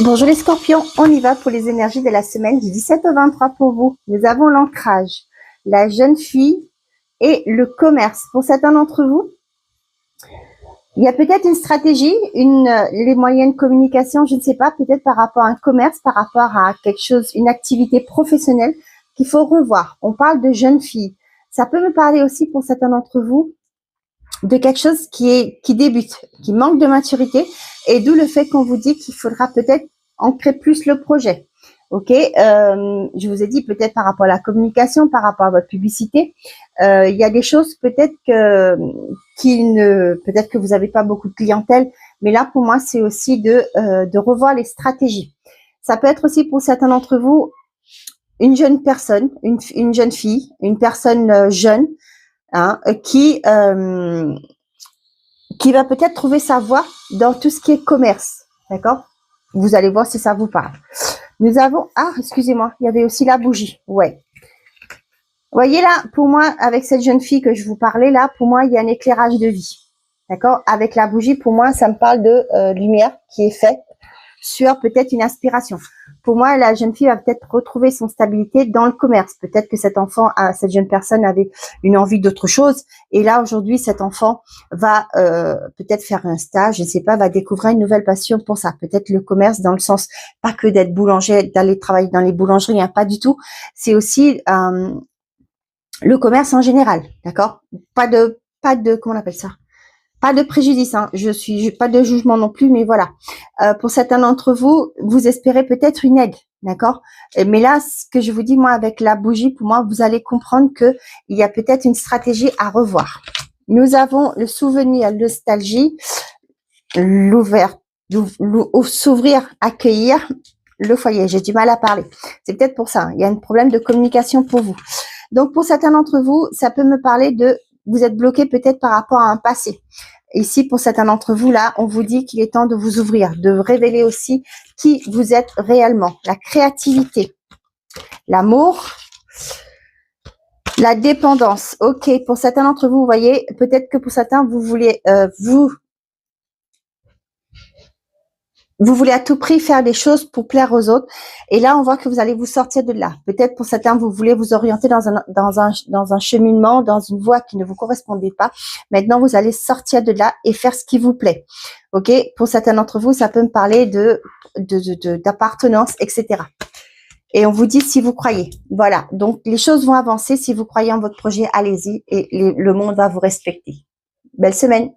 Bonjour les scorpions, on y va pour les énergies de la semaine du 17 au 23 pour vous. Nous avons l'ancrage, la jeune fille et le commerce. Pour certains d'entre vous, il y a peut-être une stratégie, les moyens de communication, je ne sais pas, peut-être par rapport à un commerce, par rapport à quelque chose, une activité professionnelle qu'il faut revoir. On parle de jeune fille. Ça peut me parler aussi pour certains d'entre vous de quelque chose qui débute, qui manque de maturité, et d'où le fait qu'on vous dit qu'il faudra peut-être ancrer plus le projet. Ok, je vous ai dit peut-être par rapport à la communication, par rapport à votre publicité, il y a des choses peut-être peut-être que vous n'avez pas beaucoup de clientèle, mais là pour moi c'est aussi de revoir les stratégies. Ça peut être aussi pour certains d'entre vous une jeune personne, une jeune fille, une personne jeune, hein, qui va peut-être trouver sa voie dans tout ce qui est commerce, d'accord? Vous allez voir si ça vous parle. Nous avons, excusez-moi, il y avait aussi la bougie, ouais. Vous voyez là, pour moi, avec cette jeune fille que je vous parlais là, pour moi, il y a un éclairage de vie, d'accord? Avec la bougie, pour moi, ça me parle de lumière qui est faite sur peut-être une aspiration. Pour moi, la jeune fille va peut-être retrouver son stabilité dans le commerce. Peut-être que cet enfant, cette jeune personne avait une envie d'autre chose. Et là, aujourd'hui, cet enfant va peut-être faire un stage, je ne sais pas, va découvrir une nouvelle passion pour ça. Peut-être le commerce dans le sens, pas que d'être boulanger, d'aller travailler dans les boulangeries, hein, pas du tout. C'est aussi le commerce en général, d'accord? Pas de, comment on appelle ça? Pas de préjudice, hein. Pas de jugement non plus, mais voilà. Pour certains d'entre vous, vous espérez peut-être une aide, d'accord? Mais là, ce que je vous dis, moi, avec la bougie, pour moi, vous allez comprendre que il y a peut-être une stratégie à revoir. Nous avons le souvenir, la nostalgie, s'ouvrir, accueillir, le foyer. J'ai du mal à parler. C'est peut-être pour ça. Il y a un problème de communication pour vous. Donc, pour certains d'entre vous, ça peut me parler de vous êtes bloqué peut-être par rapport à un passé. Ici, pour certains d'entre vous, là, on vous dit qu'il est temps de vous ouvrir, de révéler aussi qui vous êtes réellement. La créativité, l'amour, la dépendance. Ok, pour certains d'entre vous, vous voyez, peut-être que pour certains, vous voulez vous voulez à tout prix faire des choses pour plaire aux autres. Et là, on voit que vous allez vous sortir de là. Peut-être pour certains, vous voulez vous orienter dans un cheminement, dans une voie qui ne vous correspondait pas. Maintenant, vous allez sortir de là et faire ce qui vous plaît. Ok? Pour certains d'entre vous, ça peut me parler d'appartenance, etc. Et on vous dit si vous croyez. Voilà. Donc, les choses vont avancer. Si vous croyez en votre projet, allez-y et le monde va vous respecter. Belle semaine.